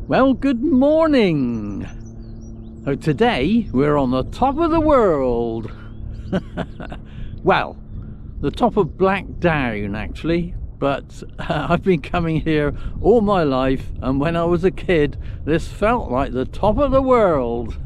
Well, good morning. So today we're on the top of the world. Well, the top of Blackdown actually, but I've been coming here all my life, and when I was a kid this felt like the top of the world.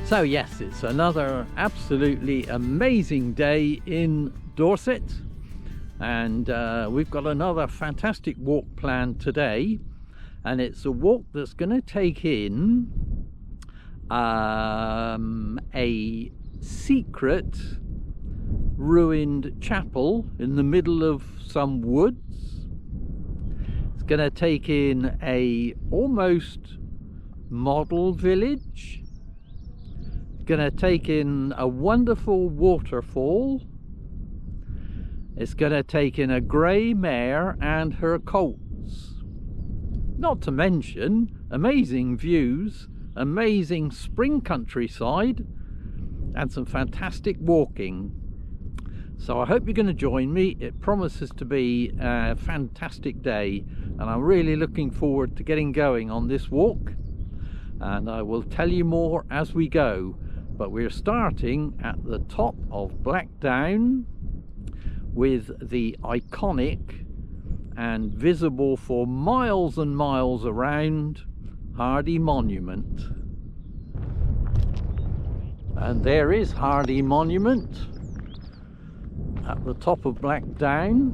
So yes, it's another absolutely amazing day in Dorset, and we've got another fantastic walk planned today, and it's a walk that's going to take in a secret ruined chapel in the middle of some woods. It's going to take in a almost model village. Going to take in a wonderful waterfall. It's going to take in a grey mare and her colts. Not to mention amazing views, amazing spring countryside, and some fantastic walking. So I hope you're going to join me. It promises to be a fantastic day, and I'm really looking forward to getting going on this walk, and I will tell you more as we go. But we're starting at the top of Blackdown with the iconic and visible for miles and miles around Hardy Monument. And there is Hardy Monument at the top of Blackdown.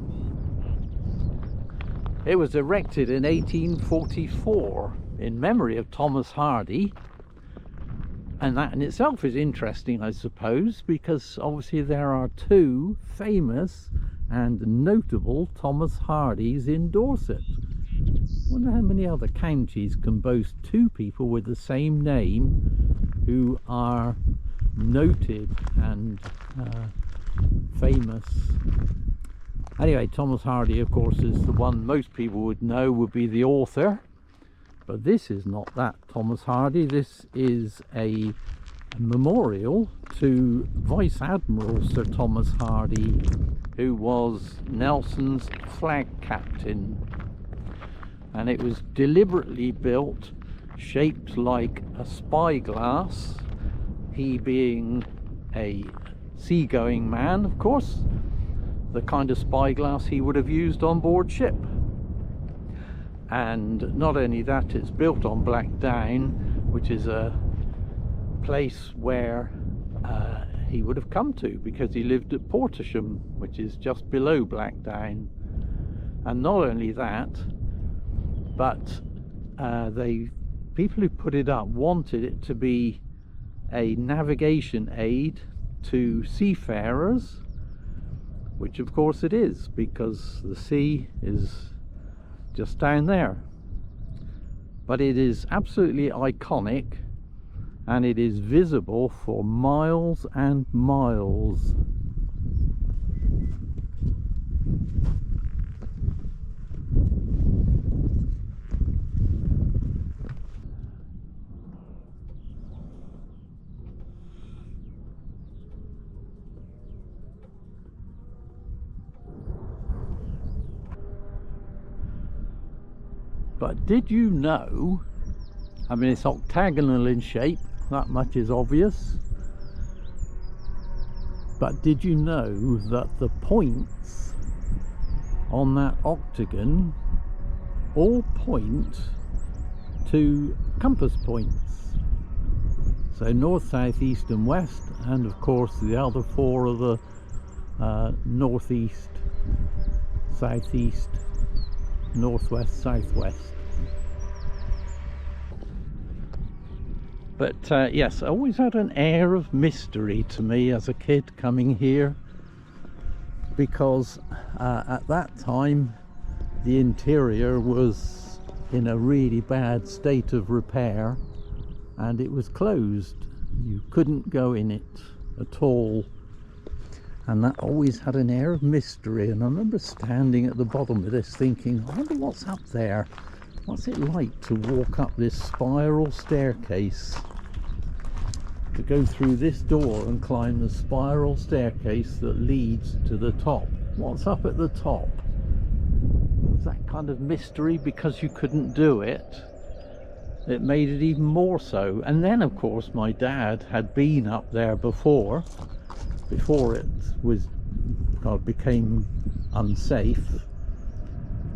It was erected in 1844 in memory of Thomas Hardy. And that in itself is interesting, I suppose, because obviously there are two famous and notable Thomas Hardys in Dorset. I wonder how many other counties can boast two people with the same name who are noted and famous. Anyway, Thomas Hardy, of course, is the one most people would know would be the author. But this is not that Thomas Hardy. This is a memorial to Vice Admiral Sir Thomas Hardy, who was Nelson's flag captain. And it was deliberately built, shaped like a spyglass, he being a seagoing man, of course, the kind of spyglass he would have used on board ship. And not only that, it's built on Blackdown, which is a place where he would have come to because he lived at Portisham, which is just below Blackdown. And not only that, but people who put it up wanted it to be a navigation aid to seafarers, which of course it is, because the sea is just down there. But it is absolutely iconic, and it is visible for miles and miles. But did you know, I mean, it's octagonal in shape, that much is obvious, but did you know that the points on that octagon all point to compass points? So north, south, east and west, and of course the other four are the northeast, southeast, northwest, southwest. But yes, I always had an air of mystery to me as a kid coming here, because at that time the interior was in a really bad state of repair and it was closed. You couldn't go in it at all, and that always had an air of mystery. And I remember standing at the bottom of this thinking, I wonder what's up there. What's it like to walk up this spiral staircase, to go through this door and climb the spiral staircase that leads to the top? What's up at the top? Was that kind of mystery because you couldn't do it? It made it even more so. And then of course my dad had been up there before it was became unsafe,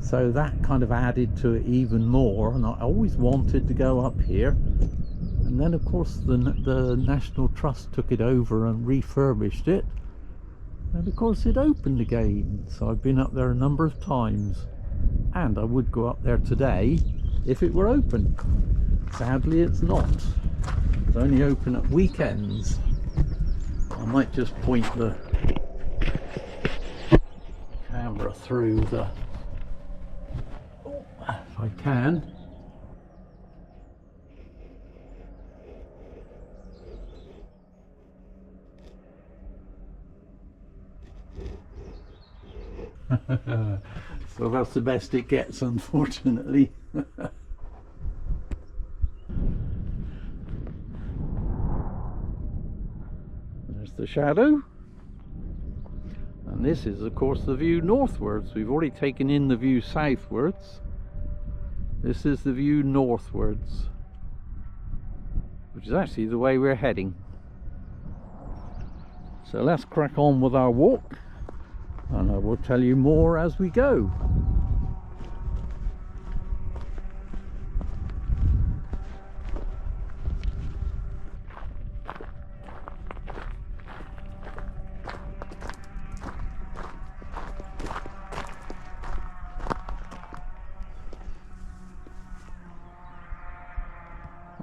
so that kind of added to it even more, and I always wanted to go up here. And then of course the National Trust took it over and refurbished it, and of course it opened again, so I've been up there a number of times, and I would go up there today if it were open. Sadly it's not. It's only open at weekends. I might just point the camera through the, if I can. So that's the best it gets, unfortunately. There's the shadow, and this is of course the view northwards. We've already taken in the view southwards. This is the view northwards, which is actually the way we're heading. So let's crack on with our walk, and I will tell you more as we go.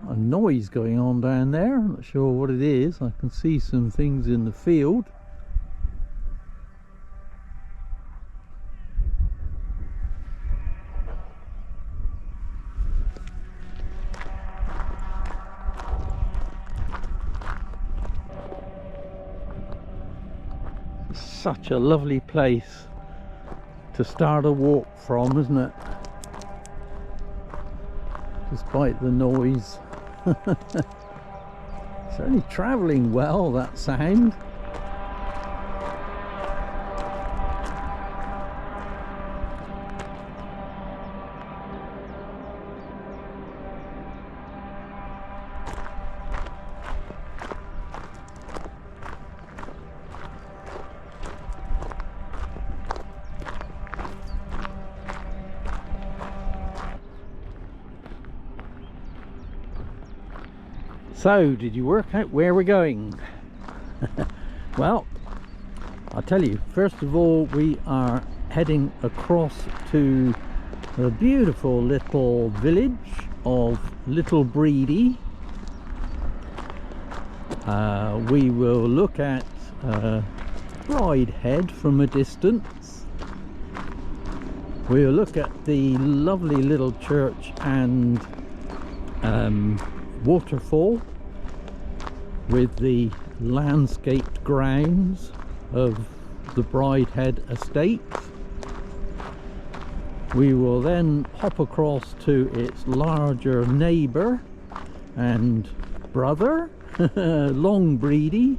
A noise going on down there. I'm not sure what it is. I can see some things in the field. Such a lovely place to start a walk from, isn't it? Despite the noise. Certainly travelling well, that sound. So, did you work out where we're going? Well, I'll tell you. First of all, we are heading across to the beautiful little village of Little Bredy. We will look at Bridehead from a distance. We'll look at the lovely little church and waterfall with the landscaped grounds of the Bridehead estate. We will then hop across to its larger neighbour and brother, Long Bredy,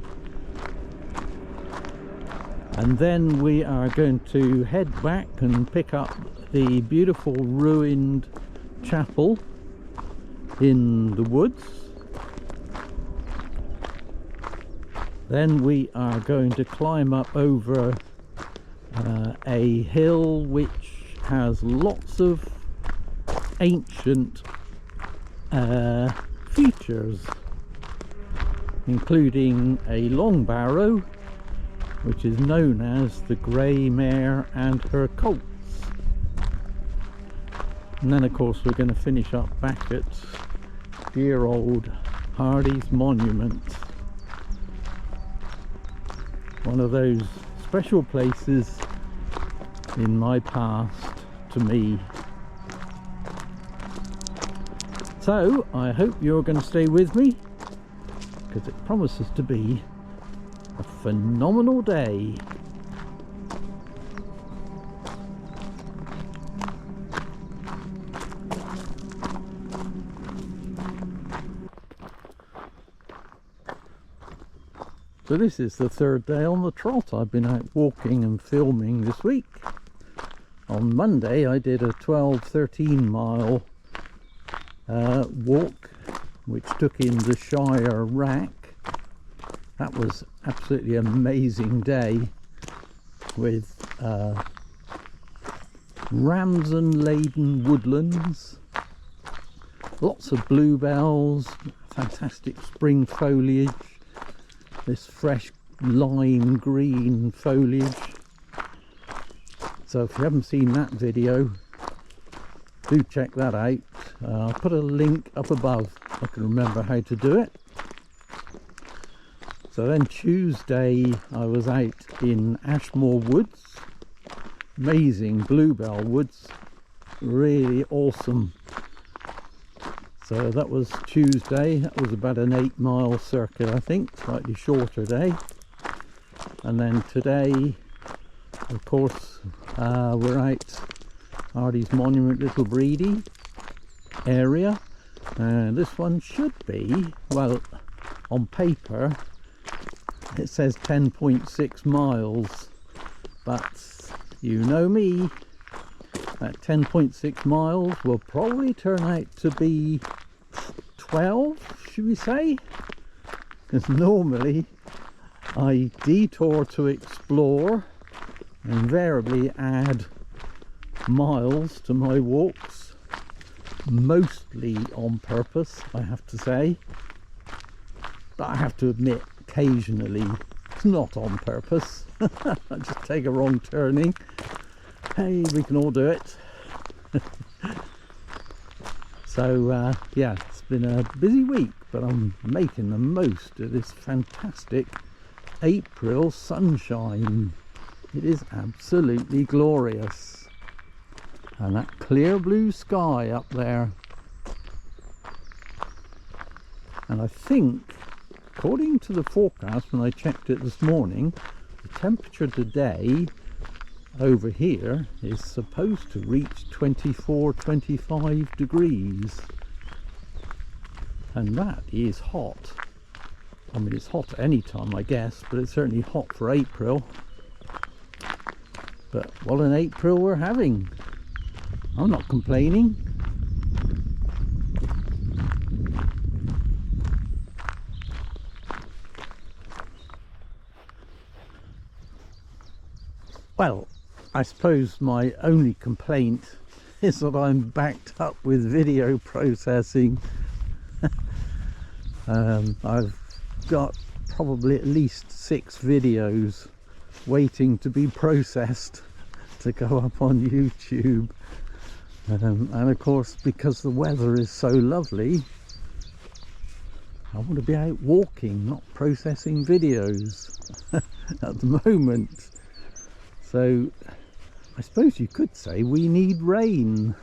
and then we are going to head back and pick up the beautiful ruined chapel in the woods. Then we are going to climb up over a hill which has lots of ancient features, including a long barrow which is known as the Grey Mare and her Colts. And then of course we're going to finish up back at dear old Hardy's Monument. One of those special places in my past to me. So I hope you're going to stay with me, because it promises to be a phenomenal day. So this is the third day on the trot. I've been out walking and filming this week. On Monday I did a 12-13 mile walk, which took in the Shire Rack. That was absolutely amazing day, with ramson laden woodlands, lots of bluebells, fantastic spring foliage, this fresh lime green foliage. So if you haven't seen that video, do check that out. I'll put a link up above. I can remember how to do it. So then Tuesday I was out in Ashmore Woods, amazing bluebell woods, really awesome. So that was Tuesday. That was about an 8-mile circuit, I think, slightly shorter day. And then today, of course, we're out Hardy's Monument, Little Bredy area, and this one should be, well, on paper it says 10.6 miles, but you know me, that 10.6 miles will probably turn out to be 12, should we say, because normally I detour to explore, invariably add miles to my walks, mostly on purpose, I have to say, but I have to admit occasionally it's not on purpose. I just take a wrong turning. Hey, we can all do it. So yeah, it's been a busy week, but I'm making the most of this fantastic April sunshine. It is absolutely glorious, and that clear blue sky up there. And I think, according to the forecast when I checked it this morning, the temperature today over here is supposed to reach 24-25 degrees, and that is hot. I mean, it's hot any time, I guess, but it's certainly hot for April. But what an April we're having. I'm not complaining. Well, I suppose my only complaint is that I'm backed up with video processing. I've got probably at least 6 videos waiting to be processed to go up on YouTube. And of course, because the weather is so lovely, I want to be out walking, not processing videos at the moment. So I suppose you could say we need rain.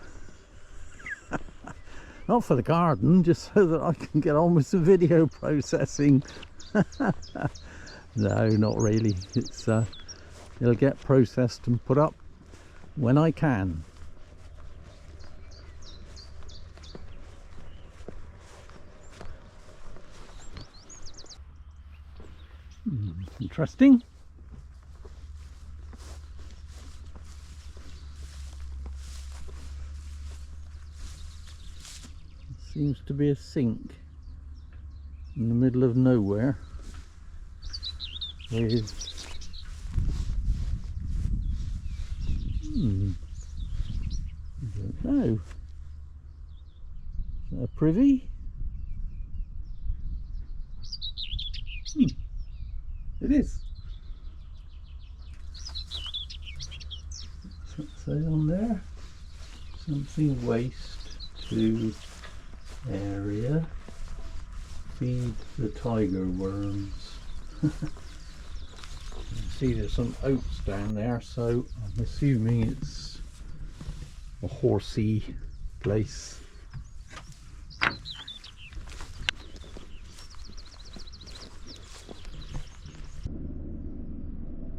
Not for the garden, just so that I can get on with some video processing. No, not really. It's it'll get processed and put up when I can. Interesting. Seems to be a sink in the middle of nowhere with I don't know, is that a privy? It is. What's that say on there? Something waste to area. feed the tiger worms. You can see there's some oats down there, so I'm assuming it's a horsey place.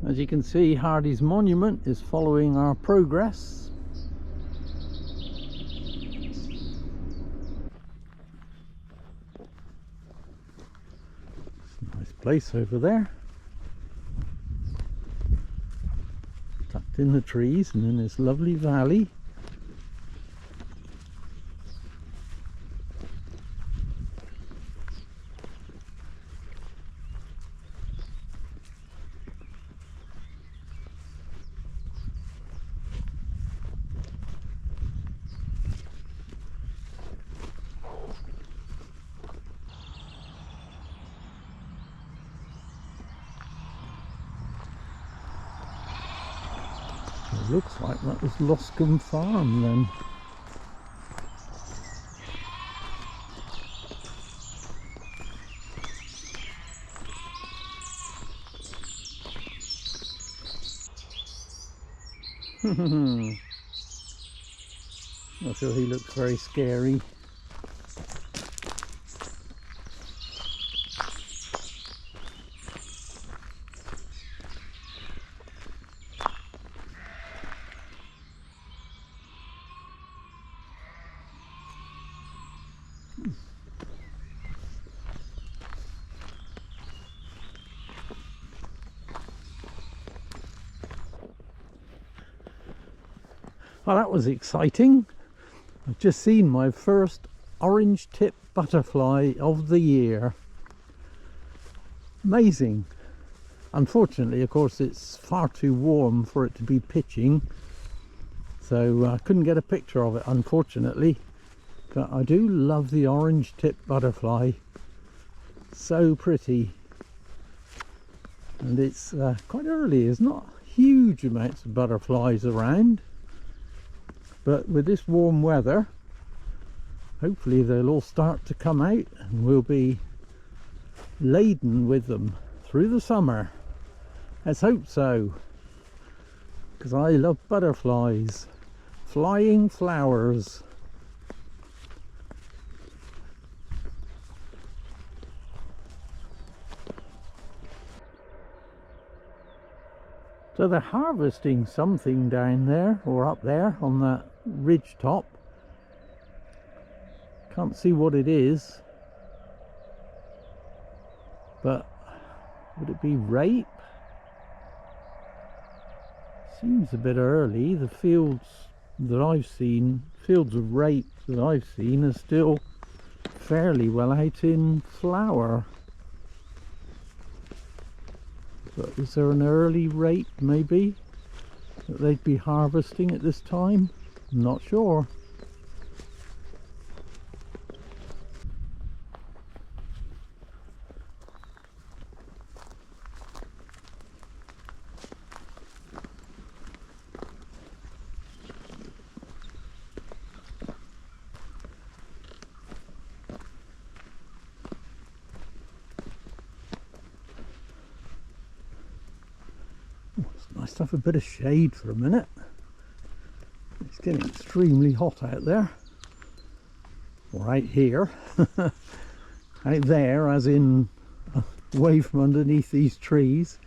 As you can see, Hardy's monument is following our progress. Nice place over there, tucked in the trees and in this lovely valley. It looks like that was Loscombe Farm then. I feel he looks very scary. Well, that was exciting. I've just seen my first orange tip butterfly of the year. Amazing. Unfortunately, of course, it's far too warm for it to be pitching, so I couldn't get a picture of it, unfortunately. But I do love the orange tip butterfly. So pretty. And it's quite early. There's not huge amounts of butterflies around. But with this warm weather, hopefully they'll all start to come out and we'll be laden with them through the summer. Let's hope so, because I love butterflies, flying flowers. So they're harvesting something down there, or up there on that ridge top. Can't see what it is, but would it be rape? Seems a bit early. The fields that I've seen, fields of rape that I've seen, are still fairly well out in flower. But is there an early rape maybe that they'd be harvesting at this time? I'm not sure. It's nice to have a bit of shade for a minute. It's getting extremely hot out there, or out here. Out there, as in away from underneath these trees.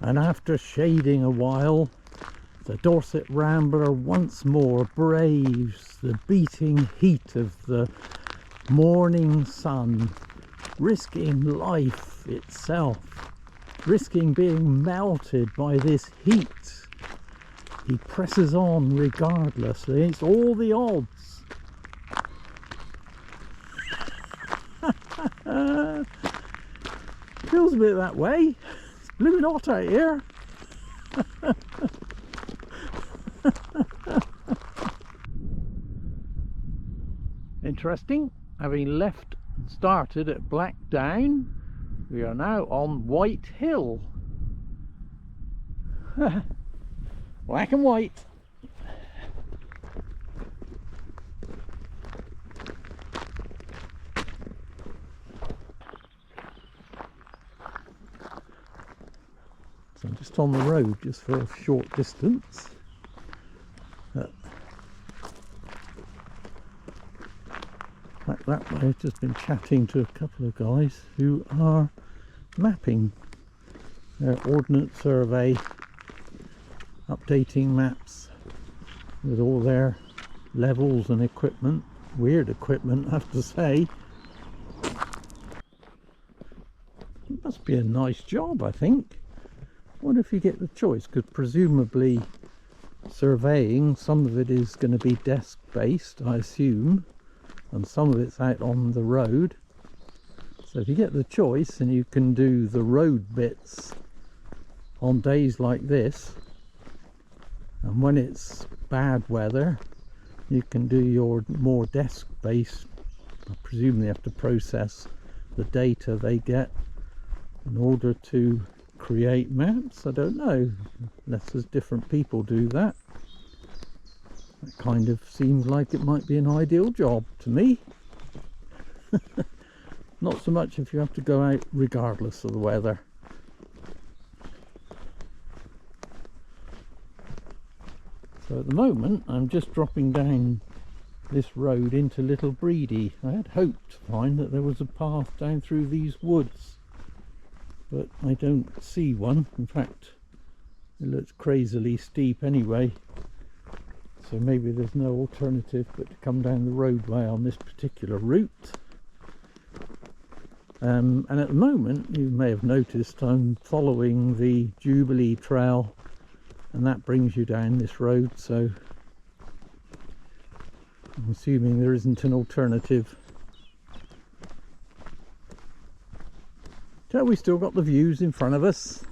And after shading a while, the Dorset Rambler once more braves the beating heat of the morning sun, risking life itself, risking being melted by this heat. He presses on regardless against all the odds. Feels a bit that way. It's blooming hot out here. Interesting. Having left and started at Black Down, we are now on White Hill. Black and white. So I'm just on the road just for a short distance. That way, I've just been chatting to a couple of guys who are mapping their Ordnance Survey, updating maps with all their levels and equipment. Weird equipment, I have to say. It must be a nice job, I think. I wonder if you get the choice, because presumably surveying, some of it is going to be desk based, I assume, and some of it's out on the road. So if you get the choice and you can do the road bits on days like this, and when it's bad weather you can do your more desk based. I presume they have to process the data they get in order to create maps. I don't know, unless there's different people do that. That kind of seems like it might be an ideal job to me. Not so much if you have to go out regardless of the weather. So at the moment I'm just dropping down this road into Little Bredy. I had hoped to find that there was a path down through these woods, but I don't see one. In fact, it looks crazily steep anyway. So maybe there's no alternative but to come down the roadway on this particular route. And at the moment, you may have noticed, I'm following the Jubilee Trail, and that brings you down this road, so I'm assuming there isn't an alternative. So we still got the views in front of us.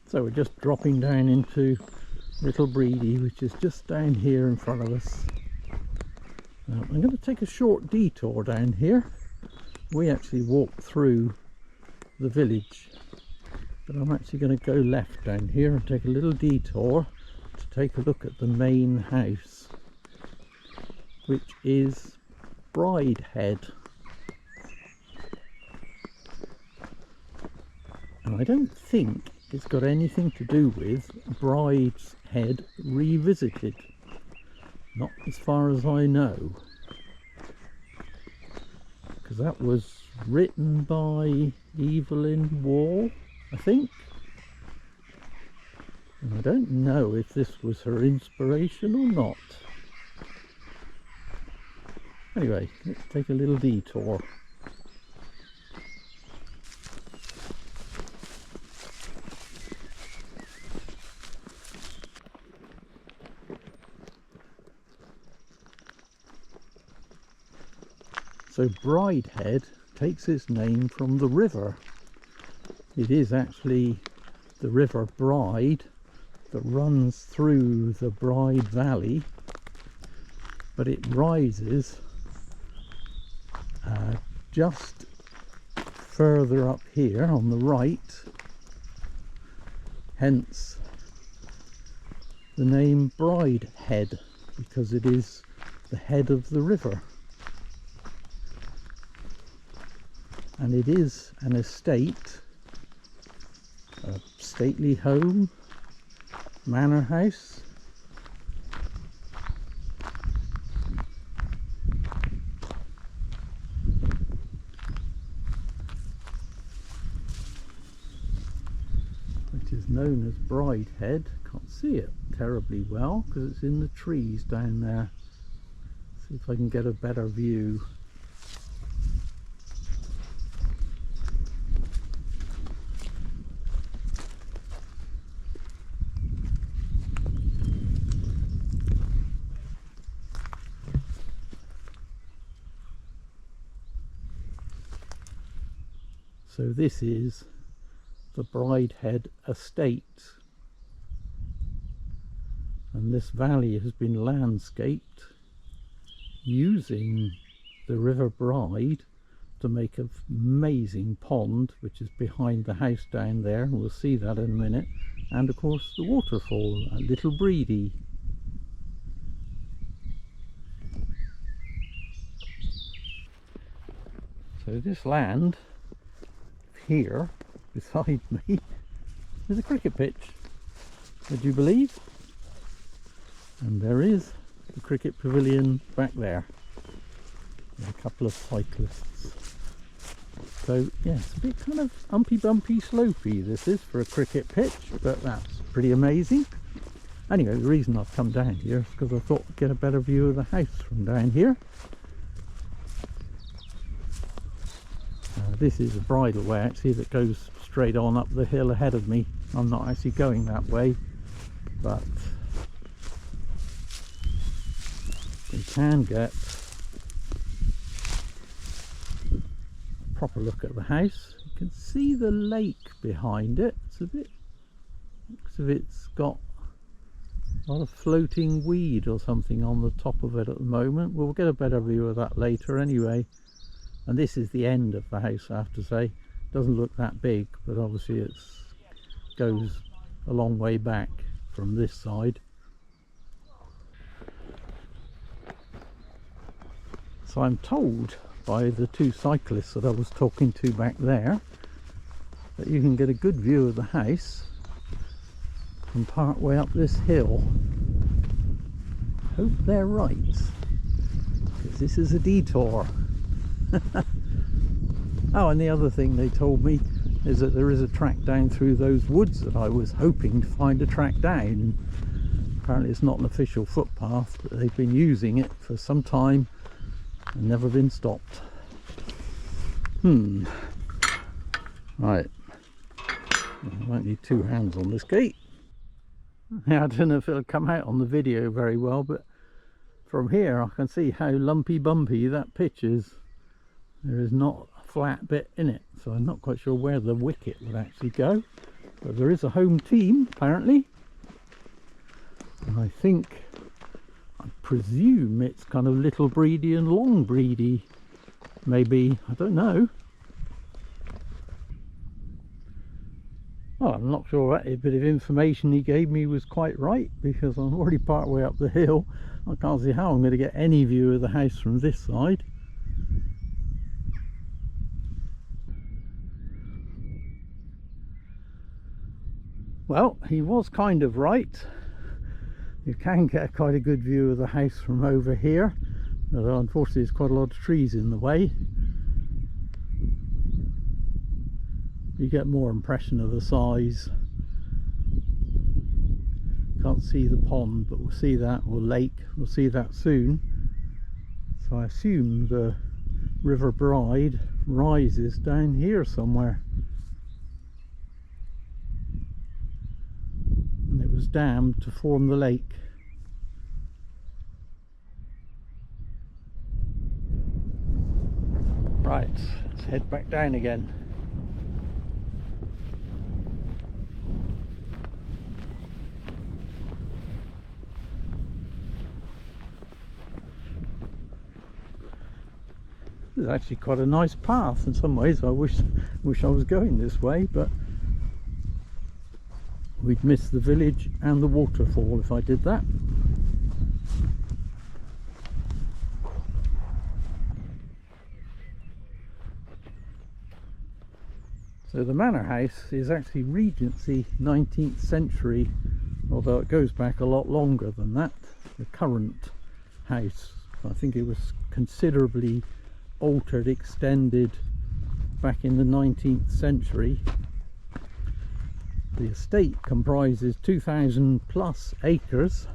So we're just dropping down into Little Bredy, which is just down here in front of us. I'm going to take a short detour down here. We actually walked through the village, but I'm actually going to go left down here and take a little detour to take a look at the main house, which is Bridehead. And I don't think it's got anything to do with Bridehead Revisited, not as far as I know, because that was written by Evelyn Wall, I think, and I don't know if this was her inspiration or not. Anyway, let's take a little detour. So Bridehead takes its name from the river. It is actually the River Bride that runs through the Bride Valley, but it rises just further up here on the right, hence the name Bridehead, because it is the head of the river. And it is an estate, a stately home, manor house. Which is known as Bridehead, Can't see it terribly well because it's in the trees down there. See if I can get a better view. So this is the Bridehead estate, and this valley has been landscaped using the River Bride to make an amazing pond which is behind the house down there. We'll see that in a minute, and of course the waterfall at Little Bredy. So this land here beside me is a cricket pitch, would you believe? And there is the cricket pavilion back there with a couple of cyclists. So yeah, it's a bit kind of umpy bumpy slopey this is for a cricket pitch, but that's pretty amazing. Anyway, the reason I've come down here is because I thought I'd get a better view of the house from down here. This is a bridleway actually that goes straight on up the hill ahead of me. I'm not actually going that way, but we can get a proper look at the house. You can see the lake behind it. It's a bit, looks as if it's got a lot of floating weed or something on the top of it at the moment. We'll get a better view of that later anyway. And this is the end of the house, I have to say. Doesn't look that big, but obviously it goes a long way back from this side. So I'm told by the two cyclists that I was talking to back there that you can get a good view of the house from part way up this hill. Hope they're right, because this is a detour. Oh, and the other thing they told me is that there is a track down through those woods that I was hoping to find a track down. Apparently it's not an official footpath, but they've been using it for some time and never been stopped. Right, I won't need two hands on this gate. I don't know if it'll come out on the video very well, but from here I can see how lumpy bumpy that pitch is. There is not a flat bit in it, so I'm not quite sure where the wicket would actually go, but there is a home team apparently, and I presume it's kind of Little Bredy and Long Bredy, maybe, I don't know. Well, I'm not sure that bit of information he gave me was quite right, because I'm already part way up the hill. I can't see how I'm going to get any view of the house from this side. Well, he was kind of right. You can get quite a good view of the house from over here, although unfortunately there's quite a lot of trees in the way. You get more impression of the size. Can't see the pond, but we'll see that, or lake, we'll see that soon. So I assume the River Bride rises down here somewhere. And it was dammed to form the lake. Right, let's head back down again. This is actually quite a nice path in some ways. I wish I was going this way, but we'd miss the village and the waterfall if I did that. So the manor house is actually Regency 19th century, although it goes back a lot longer than that. The current house, I think it was considerably altered, extended back in the 19th century. The estate comprises 2,000 plus acres,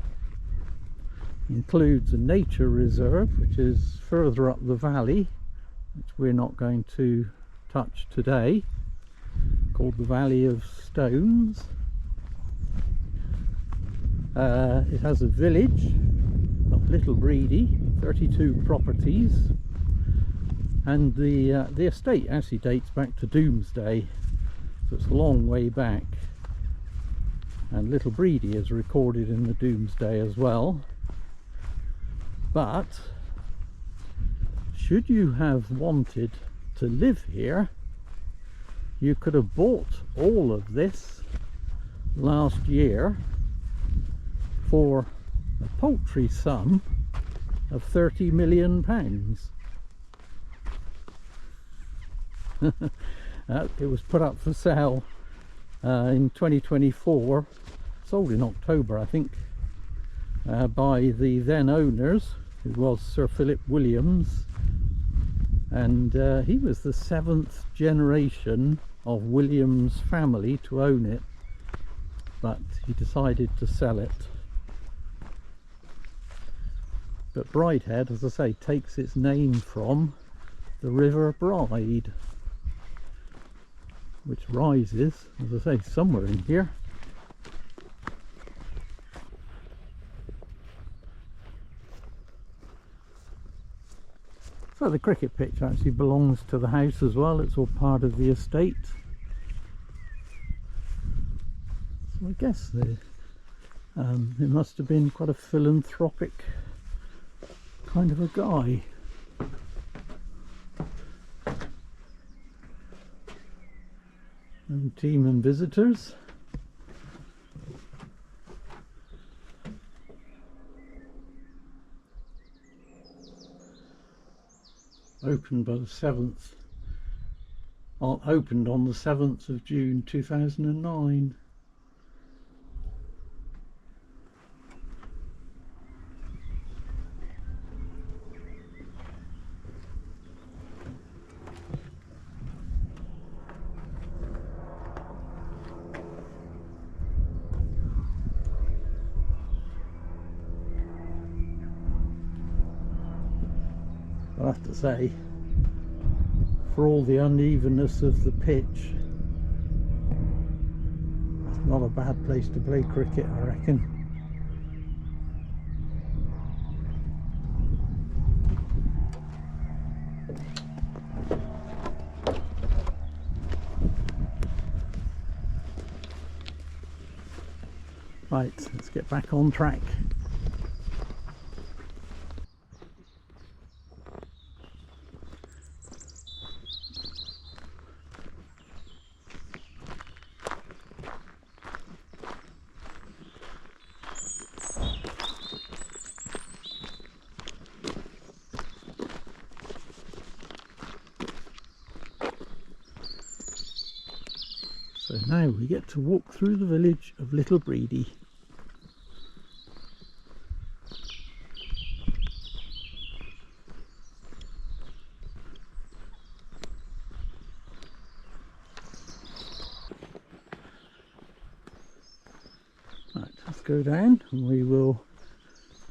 includes a nature reserve which is further up the valley, which we're not going to touch today, called the Valley of Stones. It has a village of Little Bredy, 32 properties, and the estate actually dates back to Doomsday, so it's a long way back, and Little Bredy is recorded in the Doomsday as well. But should you have wanted to live here, you could have bought all of this last year for a paltry sum of £30 million. It was put up for sale in 2024, sold in October I think, by the then owners, who was Sir Philip Williams, and he was the 7th generation of Williams family to own it, but he decided to sell it. But Bridehead, as I say, takes its name from the River Bride, which rises, as I say, somewhere in here. So the cricket pitch actually belongs to the house as well, it's all part of the estate. So I guess it must have been quite a philanthropic kind of a guy. And team and visitors. Opened by the 7th, opened on the 7th of June 2009. I have to say, for all the unevenness of the pitch, it's not a bad place to play cricket, I reckon. Right, let's get back on track. So now we get to walk through the village of Little Bredy. Right, let's go down and we will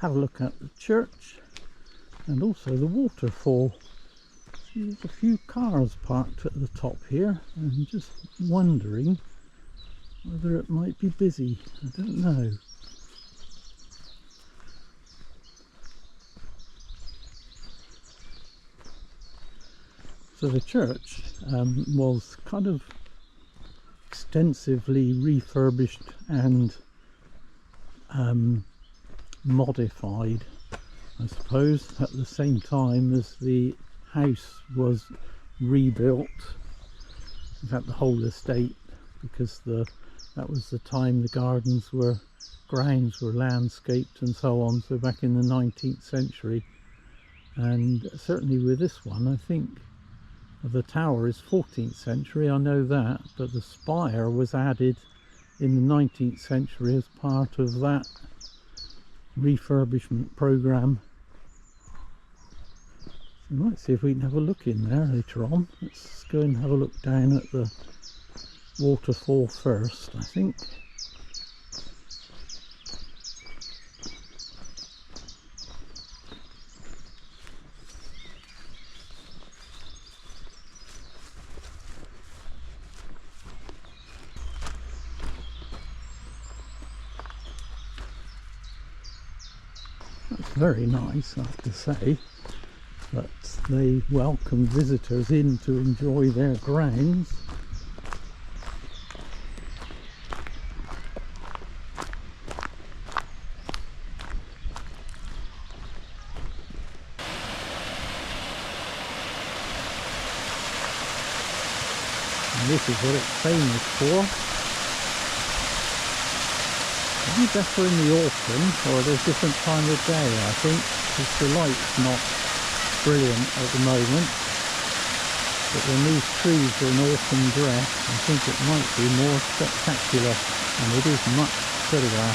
have a look at the church and also the waterfall. There's a few cars parked at the top here. I'm just wondering whether it might be busy. I don't know. So the church was kind of extensively refurbished and modified, I suppose, at the same time as the house was rebuilt. In fact, the whole estate, because that was the time the grounds were landscaped and so on, so back in the 19th century. And certainly with this one, I think the tower is 14th century, I know that, but the spire was added in the 19th century as part of that refurbishment programme. We might see if we can have a look in there later on. Let's go and have a look down at the waterfall first, I think. That's very nice, I have to say, that they welcome visitors in to enjoy their grounds. And this is what it's famous for. It'd be better in the autumn or at a different time of day, I think, because the light's not brilliant at the moment. But when these trees are in autumn dress, I think it might be more spectacular, and it is much prettier.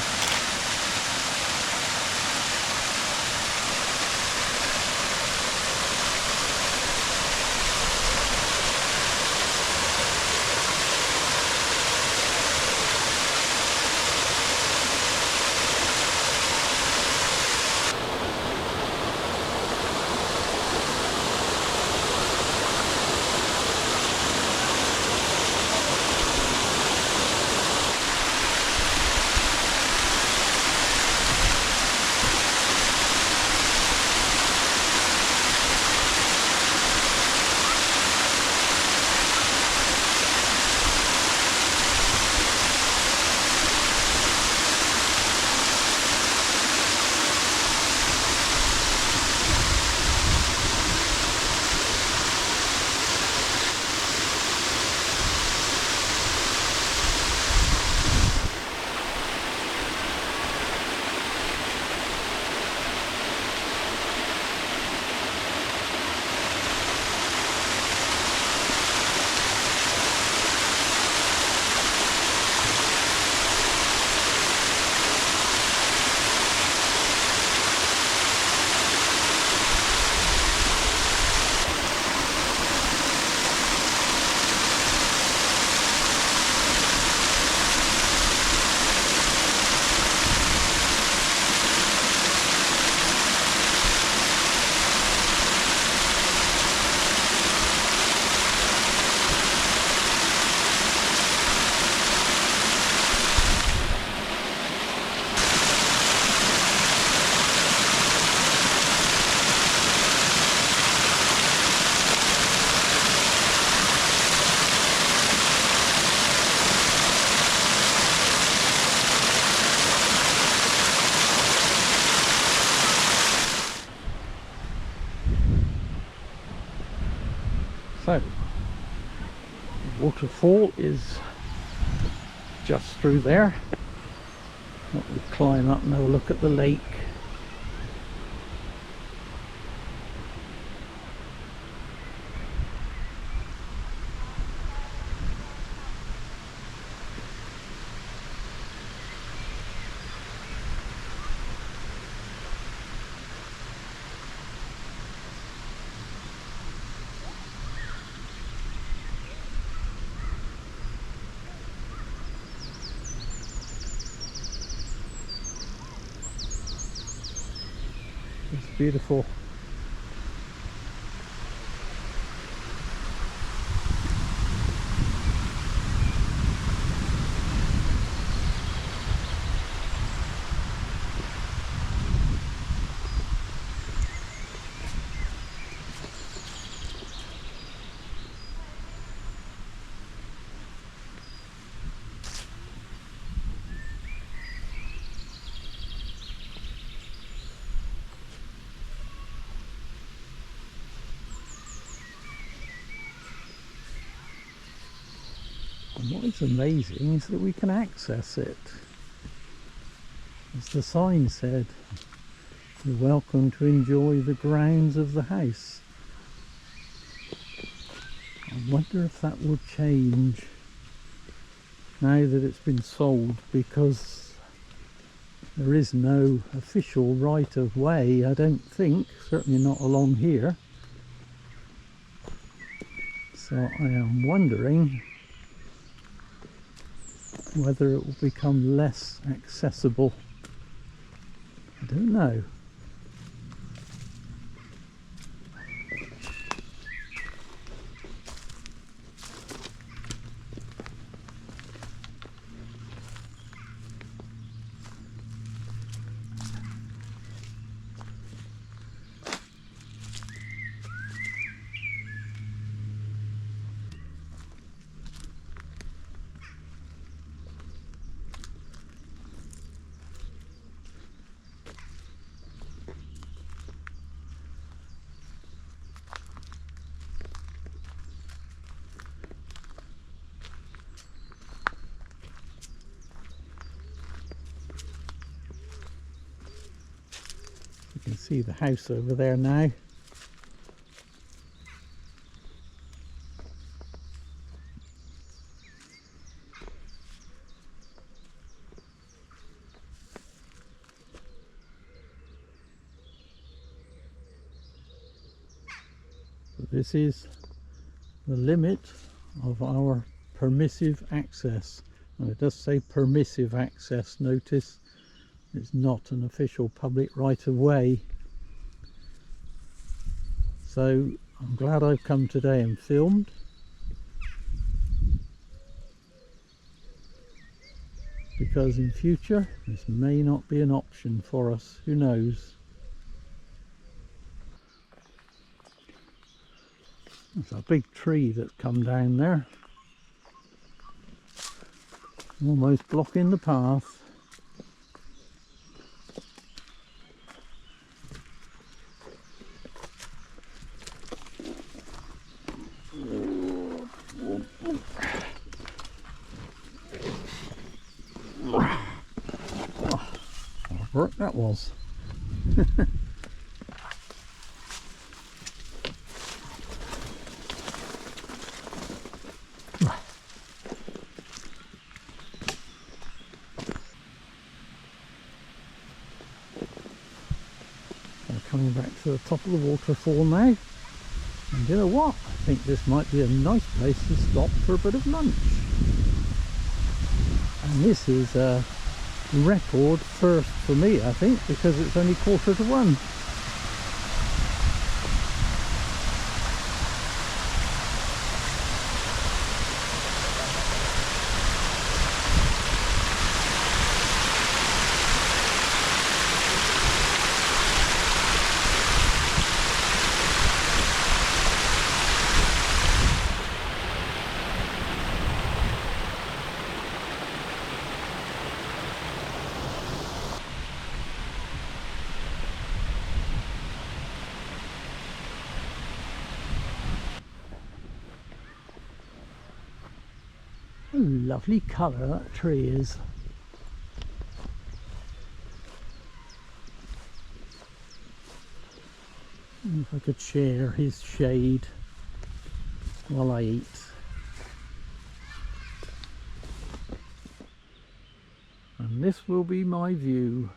So, the waterfall is just through there. We climb up and have a look at the lake. It's beautiful. And what is amazing is that we can access it. As the sign said, you're welcome to enjoy the grounds of the house. I wonder if that will change now that it's been sold, because there is no official right of way, I don't think, certainly not along here. So I am wondering Whether it will become less accessible, I don't know. You can see the house over there now. But this is the limit of our permissive access, and it does say permissive access. Notice it's not an official public right of way. So I'm glad I've come today and filmed. Because in future this may not be an option for us, who knows. There's a big tree that's come down there, almost blocking the path. Hard work that was. Coming back to the top of the waterfall now, and you know what, I think this might be a nice place to stop for a bit of lunch. And this is a record first for me, I think, because it's only 1:45. Lovely colour that tree is. If I could share his shade while I eat. And this will be my view.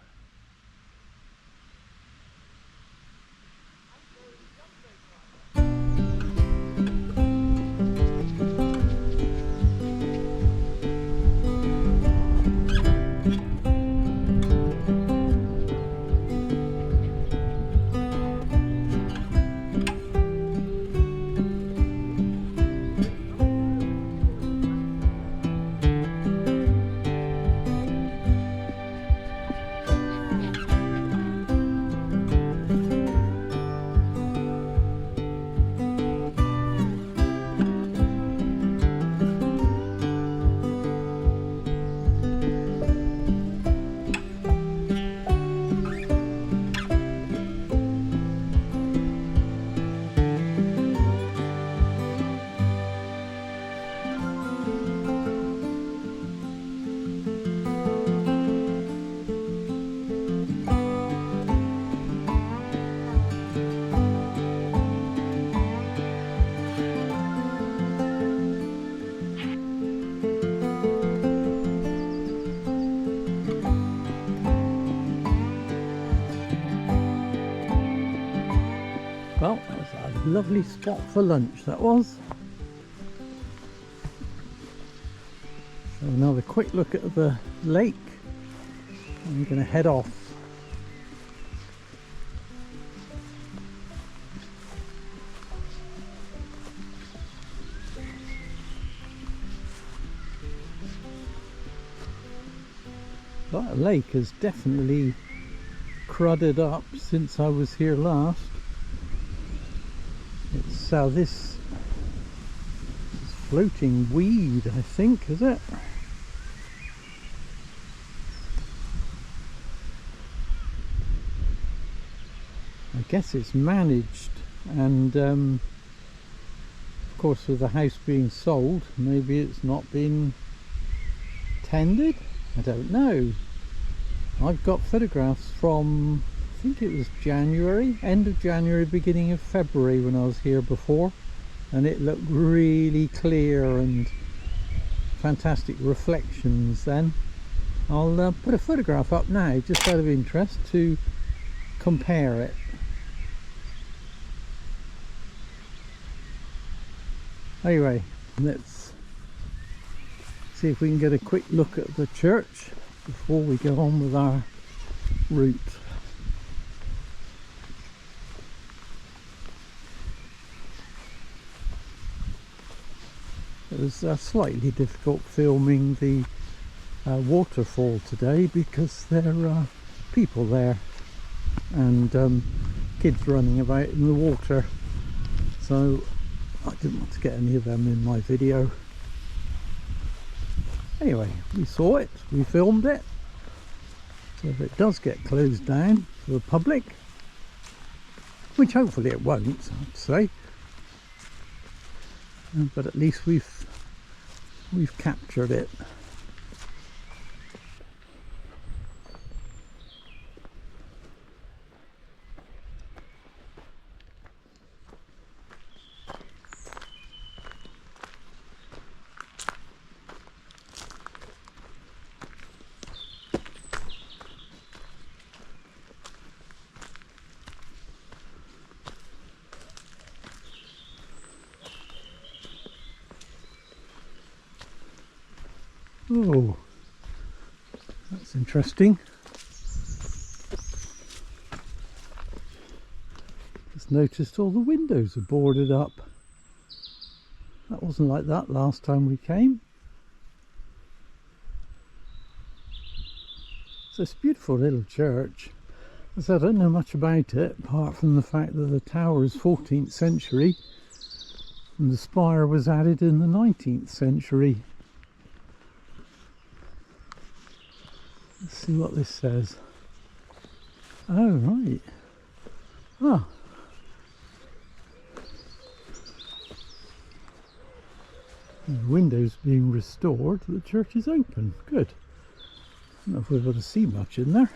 Well, that was a lovely spot for lunch, that was. So Another quick look at the lake, and we're going to head off. That lake has definitely crudded up since I was here last. It's this floating weed, I think, is it? I guess it's managed, and of course with the house being sold, maybe it's not been tended. I don't know. I've got photographs from, I think it was January, end of January, beginning of February when I was here before, and it looked really clear and fantastic reflections then. I'll put a photograph up now just out of interest to compare it. Anyway, let's see if we can get a quick look at the church before we go on with our route. It was slightly difficult filming the waterfall today because there are people there and kids running about in the water, so I didn't want to get any of them in my video. Anyway, we saw it, we filmed it, so if it does get closed down to the public, which hopefully it won't, I'd say, but at least we've captured it. Oh, that's interesting. Just noticed all the windows are boarded up. That wasn't like that last time we came. It's this beautiful little church. As I don't know much about it, apart from the fact that the tower is 14th century and the spire was added in the 19th century. Let's see what this says. Oh, right. Ah. The windows being restored, the church is open. Good. I don't know if we're able to see much in there.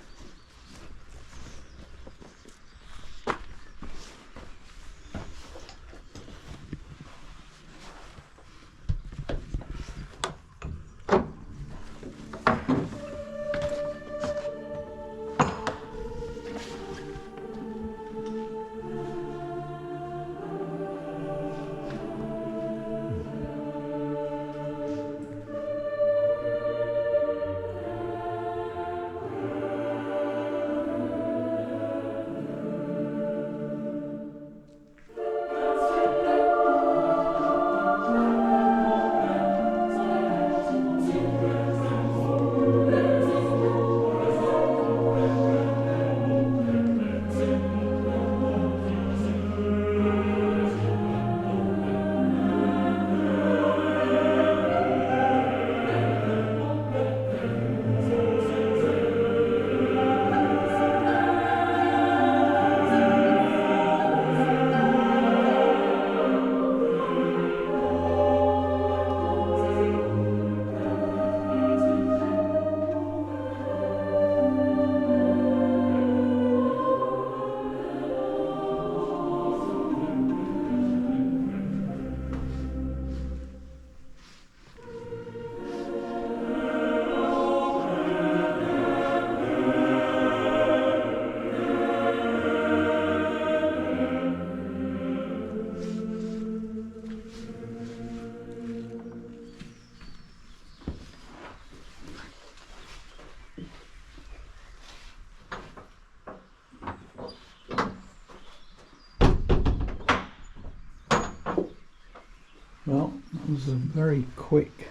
was a very quick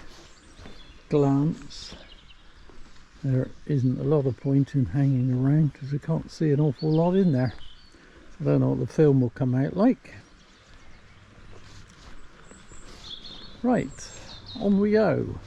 glance. There isn't a lot of point in hanging around because we can't see an awful lot in there. I don't know what the film will come out like. Right, on we go.